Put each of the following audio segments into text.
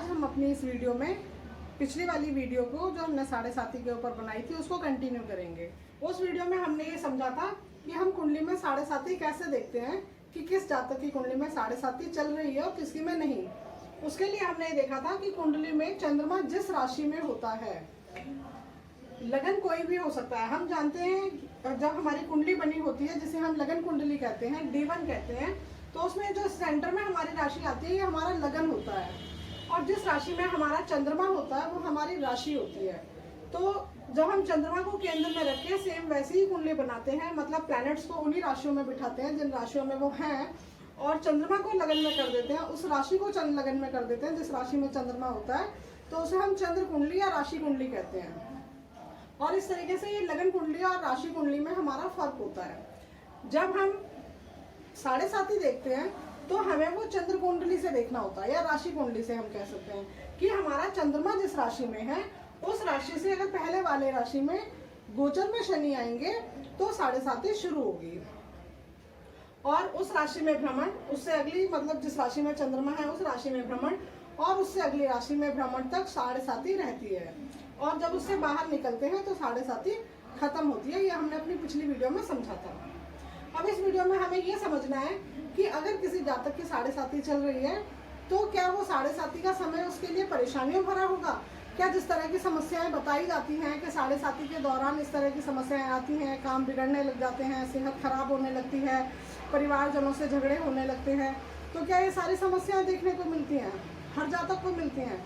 हम अपनी इस वीडियो में पिछली वाली वीडियो को जो हमने 7.5 के ऊपर बनाई थी उसको कंटिन्यू करेंगे। उस वीडियो में हमने ये समझा था कि हम कुंडली में 7.5 कैसे देखते हैं कि किस जातक की कुंडली में 7.5 चल रही है और किसकी में नहीं। उसके लिए हमने ये देखा था कि कुंडली में चंद्रमा जिस राशि में होता है, लगन कोई भी हो सकता है। हम जानते हैं जब हमारी कुंडली बनी होती है जिसे हम लगन कुंडली कहते हैं, D1 कहते हैं, तो उसमें जो सेंटर में हमारी राशि आती है ये हमारा लगन होता है और जिस राशि में हमारा चंद्रमा होता है वो हमारी राशि होती है। तो जब हम चंद्रमा को केंद्र में रख के सेम वैसी ही कुंडली बनाते हैं, मतलब प्लैनेट्स को उन्हीं राशियों में बिठाते हैं जिन राशियों में वो हैं और चंद्रमा को लगन में कर देते हैं, उस राशि को चंद्र लगन में कर देते हैं जिस राशि में चंद्रमा होता है, तो उसे हम चंद्र कुंडली या राशि कुंडली कहते हैं। और इस तरीके से ये लगन कुंडली और राशि कुंडली में हमारा फर्क होता है। जब हम 7.5 देखते हैं तो हमें वो चंद्र कुंडली से देखना होता है या राशि कुंडली से। हम कह सकते हैं कि हमारा चंद्रमा जिस राशि में है उस राशि से अगर पहले वाले राशि में गोचर में शनि आएंगे तो 7.5 शुरू होगी और उस राशि में भ्रमण, उससे अगली मतलब जिस राशि में चंद्रमा है उस राशि में भ्रमण और उससे अगली राशि में भ्रमण तक 7.5 रहती है और जब उससे बाहर निकलते हैं तो 7.5 खत्म होती है। ये हमने अपनी पिछली वीडियो में समझा था। अब इस वीडियो में हमें ये समझना है कि अगर किसी जातक की 7.5 चल रही है तो क्या वो 7.5 का समय उसके लिए परेशानियों भरा होगा? क्या जिस तरह की समस्याएं बताई जाती हैं कि 7.5 के दौरान इस तरह की समस्याएं आती हैं, काम बिगड़ने लग जाते हैं, सेहत खराब होने लगती है, परिवारजनों से झगड़े होने लगते हैं, तो क्या ये सारी समस्याएं देखने को मिलती हैं, हर जातक को मिलती हैं?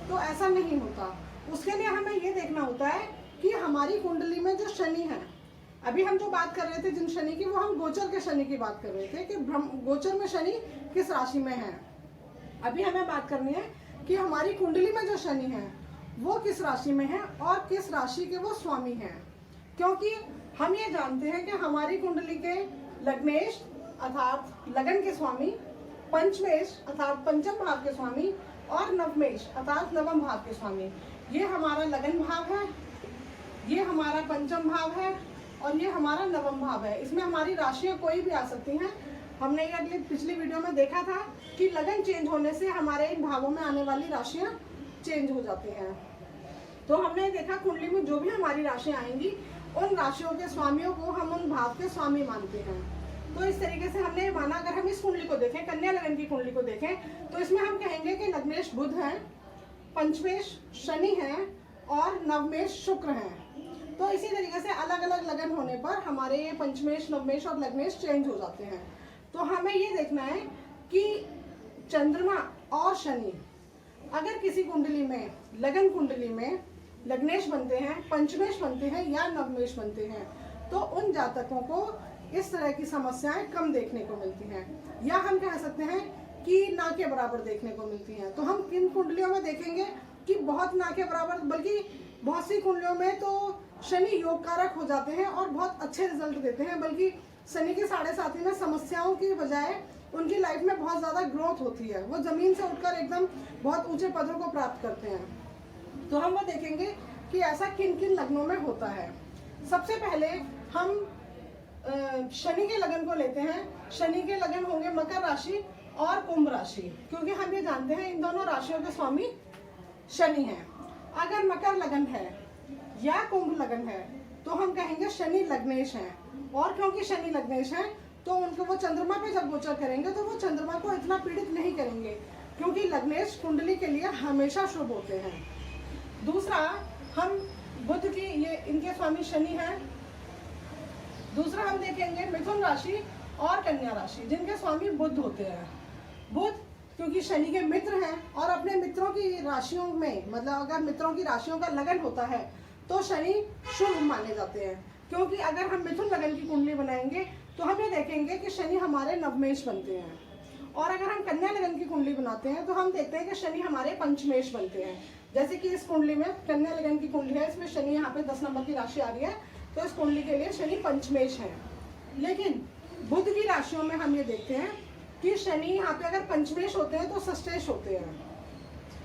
तो ऐसा नहीं होता। उसके लिए हमें ये देखना होता है कि हमारी कुंडली में जो शनि है, अभी हम जो बात कर रहे थे जिन शनि की, वो हम गोचर के शनि की बात कर रहे थे कि गोचर में शनि किस राशि में है। अभी हमें बात करनी है कि हमारी कुंडली में जो शनि है वो किस राशि में है और किस राशि के वो स्वामी हैं। क्योंकि हम ये जानते हैं कि हमारी कुंडली के लग्नेश अर्थात लगन के स्वामी, पंचमेश अर्थात पंचम भाव के स्वामी और नवमेश अर्थात नवम भाव के स्वामी, ये हमारा लगन भाव है, ये हमारा पंचम भाव है और ये हमारा नवम भाव है। इसमें हमारी राशियां कोई भी आ सकती हैं। हमने ये अगली पिछली वीडियो में देखा था कि लगन चेंज होने से हमारे इन भावों में आने वाली राशियां चेंज हो जाती हैं। तो हमने देखा कुंडली में जो भी हमारी राशियां आएंगी उन राशियों के स्वामियों को हम उन भाव के स्वामी मानते हैं। तो इस तरीके से हमने माना, अगर हम इस कुंडली को देखें, कन्या लगन की कुंडली को देखें, तो इसमें हम कहेंगे कि लग्नेश बुध है, पंचमेश शनि है और नवमेश शुक्र हैं। तो इसी तरीके से अलग अलग लगन होने पर हमारे ये पंचमेश, नवमेश और लग्नेश चेंज हो जाते हैं। तो हमें ये देखना है कि चंद्रमा और शनि अगर किसी कुंडली में, लगन कुंडली में लग्नेश बनते हैं, पंचमेश बनते हैं या नवमेश बनते हैं, तो उन जातकों को इस तरह की समस्याएं कम देखने को मिलती हैं या हम कह सकते हैं कि ना के बराबर देखने को मिलती हैं। तो हम किन कुंडलियों में देखेंगे कि बहुत ना के बराबर, बल्कि बहुत सी कुंडलियों में तो शनि योग कारक हो जाते हैं और बहुत अच्छे रिजल्ट देते हैं, बल्कि शनि के 7.5 में समस्याओं की बजाय उनकी लाइफ में बहुत ज़्यादा ग्रोथ होती है, वो ज़मीन से उठकर एकदम बहुत ऊंचे पदों को प्राप्त करते हैं। तो हम वो देखेंगे कि ऐसा किन किन लग्नों में होता है। सबसे पहले हम शनि के लगन को लेते हैं। शनि के लगन होंगे मकर राशि और कुंभ राशि, क्योंकि हम ये जानते हैं इन दोनों राशियों के स्वामी शनि हैं। अगर मकर लगन है या कुंभ लगन है तो हम कहेंगे शनि लग्नेश हैं, और क्योंकि शनि लग्नेश हैं तो उनको वो चंद्रमा पे जब गोचर करेंगे तो वो चंद्रमा को इतना पीड़ित नहीं करेंगे, क्योंकि लग्नेश कुंडली के लिए हमेशा शुभ होते हैं। दूसरा, हम बुध की, ये इनके स्वामी शनि हैं। दूसरा हम देखेंगे मिथुन राशि और कन्या राशि जिनके स्वामी बुध होते हैं। बुध क्योंकि शनि के मित्र हैं और अपने मित्रों की राशियों में, मतलब अगर मित्रों की राशियों का लगन होता है तो शनि शुभ माने जाते हैं। क्योंकि अगर हम मिथुन लगन की कुंडली बनाएंगे तो हम ये देखेंगे कि शनि हमारे नवमेश बनते हैं, और अगर हम कन्या लगन की कुंडली बनाते हैं तो हम देखते हैं कि शनि हमारे पंचमेश बनते हैं। जैसे कि इस कुंडली में कन्या लगन की कुंडली है, इसमें शनि यहाँ पे 10 नंबर की राशि आ रही है, तो इस कुंडली के लिए शनि पंचमेश है। लेकिन बुध की राशियों में हम ये देखते हैं कि शनि यहाँ पे अगर पंचमेश होते हैं तो षष्ठेश होते हैं,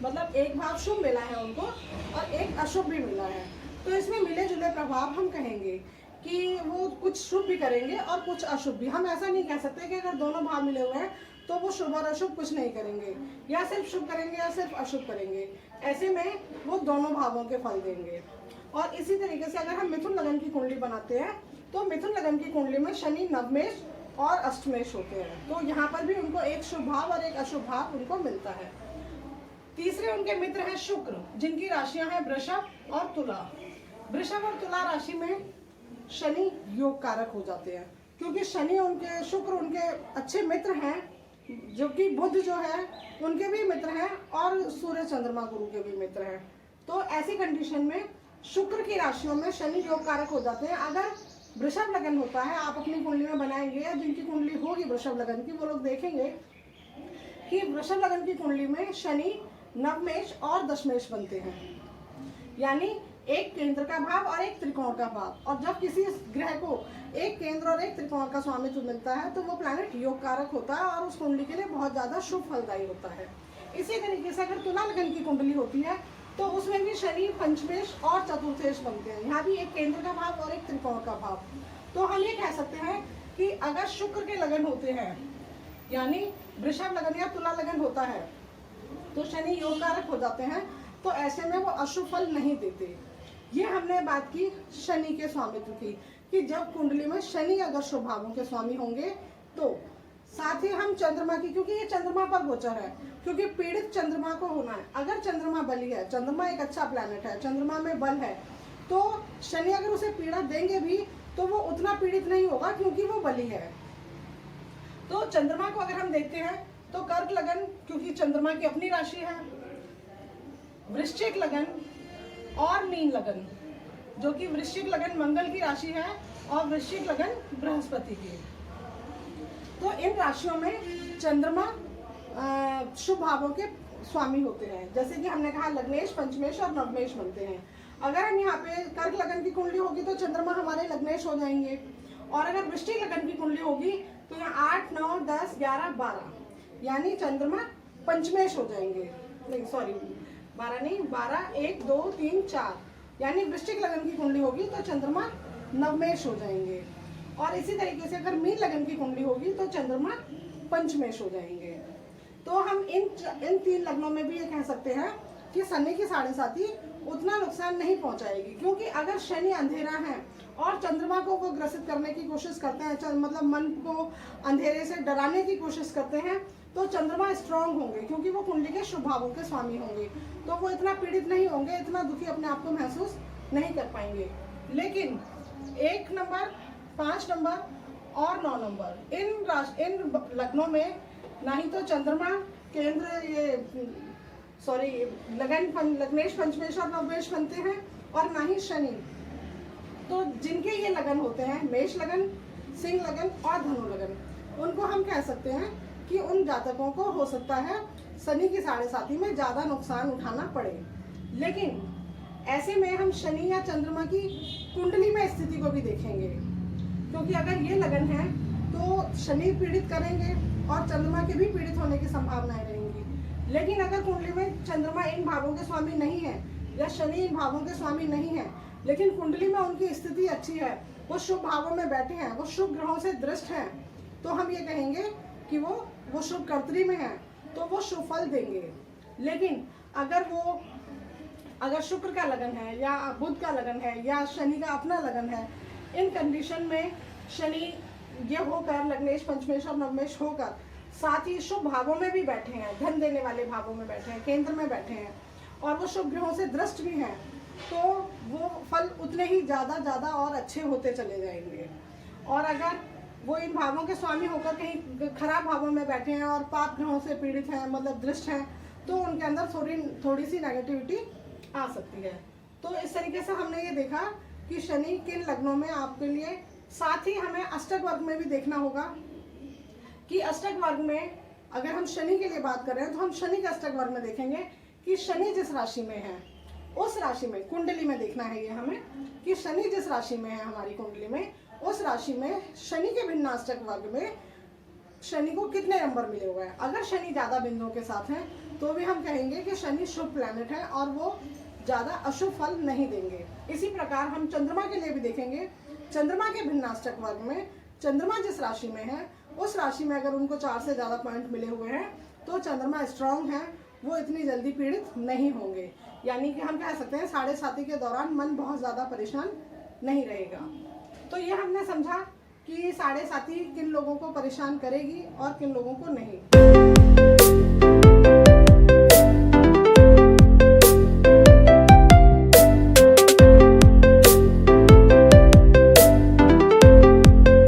मतलब एक भाव शुभ मिला है उनको और एक अशुभ भी मिला है। तो इसमें मिले जुले प्रभाव हम कहेंगे कि वो कुछ शुभ भी करेंगे और कुछ अशुभ भी। हम ऐसा नहीं कह सकते कि अगर दोनों भाव मिले हुए हैं तो वो शुभ और अशुभ कुछ नहीं करेंगे, या सिर्फ शुभ करेंगे या सिर्फ अशुभ करेंगे। ऐसे में वो दोनों भावों के फल देंगे। और इसी तरीके से अगर हम मिथुन लगन की कुंडली बनाते हैं तो मिथुन लगन की कुंडली में शनि नवमेश और अष्टमेश होते हैं, तो यहाँ पर भी उनको एक शुभ भाव और एक अशुभ भाव उनको मिलता है। तीसरे उनके मित्र हैं शुक्र, जिनकी राशियां हैं वृषभ और तुला। वृषभ और तुला राशि में शनि योग कारक हो जाते हैं, क्योंकि शनि उनके शुक्र उनके अच्छे मित्र हैं, जो कि बुध जो है उनके भी मित्र हैं और सूर्य चंद्रमा गुरु के भी मित्र हैं। तो ऐसी कंडीशन में शुक्र की राशियों में शनि योग कारक हो जाते हैं। अगर वृषभ लगन होता है, आप अपनी कुंडली में बनाएंगे या जिनकी कुंडली होगी वृषभ लगन की, वो लोग देखेंगे कि वृषभ लगन की कुंडली में शनि नवमेश और दशमेश बनते हैं, यानी एक केंद्र का भाव और एक त्रिकोण का भाव। और जब किसी ग्रह को एक केंद्र और एक त्रिकोण का स्वामित्व मिलता है तो वो प्लैनेट योग कारक होता है और उस कुंडली के लिए बहुत ज्यादा शुभ फलदायी होता है। इसी तरीके से अगर तुला लगन की कुंडली होती है तो उसमें भी शनि पंचमेश और चतुर्थेश बनते हैं, यहाँ भी एक केंद्र का भाव और एक त्रिकोण का भाव। तो हम ये कह सकते हैं कि अगर शुक्र के लगन होते हैं, यानी वृषभ लगन या तुला लगन होता है, तो शनि योग कारक हो जाते हैं, तो ऐसे में वो अशुभ फल नहीं देते। ये हमने बात की शनि के स्वामित्व की, कि जब कुंडली में शनि अगर शुभ भावों के स्वामी होंगे तो साथ ही हम चंद्रमा की, क्योंकि ये चंद्रमा पर गोचर है, क्योंकि पीड़ित चंद्रमा को होना है। अगर चंद्रमा बली है, चंद्रमा एक अच्छा प्लैनेट है, चंद्रमा में बल है, तो शनि अगर उसे पीड़ा देंगे भी तो वो उतना पीड़ित नहीं होगा, क्योंकि वो बली है। तो चंद्रमा को अगर हम देखते हैं तो कर्क लगन, क्योंकि चंद्रमा की अपनी राशि है, वृश्चिक लगन और मीन लगन, जो कि वृश्चिक लगन मंगल की राशि है और वृश्चिक लगन बृहस्पति की। तो इन राशियों में चंद्रमा शुभ भावों के स्वामी होते हैं, जैसे कि हमने कहा लग्नेश, पंचमेश और नवमेश बनते हैं। अगर हम यहाँ पे कर्क लगन की कुंडली होगी तो चंद्रमा हमारे लग्नेश हो जाएंगे, और अगर वृश्चिक लगन की कुंडली होगी तो यहाँ 8, 9, 10, 11, 12 यानी चंद्रमा पंचमेश हो जाएंगे। नहीं सॉरी, 12 नहीं, 12, 1, 2, 3, 4 यानी वृश्चिक लगन की कुंडली होगी तो चंद्रमा नवमेश हो जाएंगे। और इसी तरीके से अगर मीन लगन की कुंडली होगी तो चंद्रमा पंचमेश हो जाएंगे। तो हम इन 3 लग्नों में भी ये कह सकते हैं कि शनि की 7.5 उतना नुकसान नहीं पहुंचाएगी, क्योंकि अगर शनि अंधेरा है और चंद्रमा को वो ग्रसित करने की कोशिश करते हैं, मतलब मन को अंधेरे से डराने की कोशिश करते हैं, तो चंद्रमा स्ट्रांग होंगे, क्योंकि वो कुंडली के शुभ भावों के स्वामी होंगे, तो वो इतना पीड़ित नहीं होंगे, इतना दुखी अपने आप को महसूस नहीं कर पाएंगे। लेकिन 1 नंबर, 5 नंबर और 9 नंबर इन लग्नों में ना ही तो चंद्रमा केंद्र लग्नेश, पंचमेश और नवमेश बनते हैं, और ना ही शनि। तो जिनके ये लगन होते हैं, मेष लगन, सिंह लगन और धनु लगन, उनको हम कह सकते हैं कि उन जातकों को हो सकता है शनि की 7.5 में ज्यादा नुकसान उठाना पड़े। लेकिन ऐसे में हम शनि या चंद्रमा की कुंडली में स्थिति को भी देखेंगे, क्योंकि अगर ये लगन है तो शनि पीड़ित करेंगे और चंद्रमा के भी पीड़ित होने की संभावनाएं रहेंगी। लेकिन अगर कुंडली में चंद्रमा इन भावों के स्वामी नहीं है या शनि इन भावों के स्वामी नहीं है, लेकिन कुंडली में उनकी स्थिति अच्छी है, वो शुभ भावों में बैठे हैं, वो शुभ ग्रहों से दृष्ट हैं, तो हम ये कहेंगे कि वो शुभ कर्तरी में है, तो वो शुभ फल देंगे। लेकिन अगर शुक्र का लगन है या बुध का लगन है या शनि का अपना लगन है, इन कंडीशन में शनि ये होकर लग्नेश, पंचमेश और नवमेश होकर साथ ही शुभ भावों में भी बैठे हैं, धन देने वाले भावों में बैठे हैं, केंद्र में बैठे हैं, और वो शुभ ग्रहों से दृष्ट भी हैं, तो वो फल उतने ही ज़्यादा और अच्छे होते चले जाएंगे। और अगर वो इन भावों के स्वामी होकर कहीं खराब भावों में बैठे हैं और पाप ग्रहों से पीड़ित हैं, मतलब दृष्ट हैं, तो उनके अंदर थोड़ी सी नेगेटिविटी आ सकती है। तो इस तरीके से हमने ये देखा कि शनि किन लग्नों में आपके लिए, साथ ही हमें अष्टक वर्ग में भी देखना होगा कि अष्टक वर्ग में अगर हम शनि के लिए बात कर रहे हैं तो हम शनि के अष्टक वर्ग में देखेंगे कि शनि जिस राशि में है उस राशि में, कुंडली में देखना है ये हमें कि शनि जिस राशि में है हमारी कुंडली में, उस राशि में शनि के भिन्न अष्टक वर्ग में शनि को कितने नंबर मिले हुए हैं। अगर शनि ज्यादा बिंदुओं के साथ हैं तो भी हम कहेंगे कि शनि शुभ प्लैनेट है और वो ज्यादा अशुभ फल नहीं देंगे। इसी प्रकार हम चंद्रमा के लिए भी देखेंगे, चंद्रमा के भिन्नाष्टक वर्ग में चंद्रमा जिस राशि में है उस राशि में अगर उनको 4 से ज़्यादा पॉइंट मिले हुए हैं तो चंद्रमा स्ट्रांग है, वो इतनी जल्दी पीड़ित नहीं होंगे। यानी कि हम कह सकते हैं 7.5 के दौरान मन बहुत ज़्यादा परेशान नहीं रहेगा। तो ये हमने समझा कि 7.5 किन लोगों को परेशान करेगी और किन लोगों को नहीं।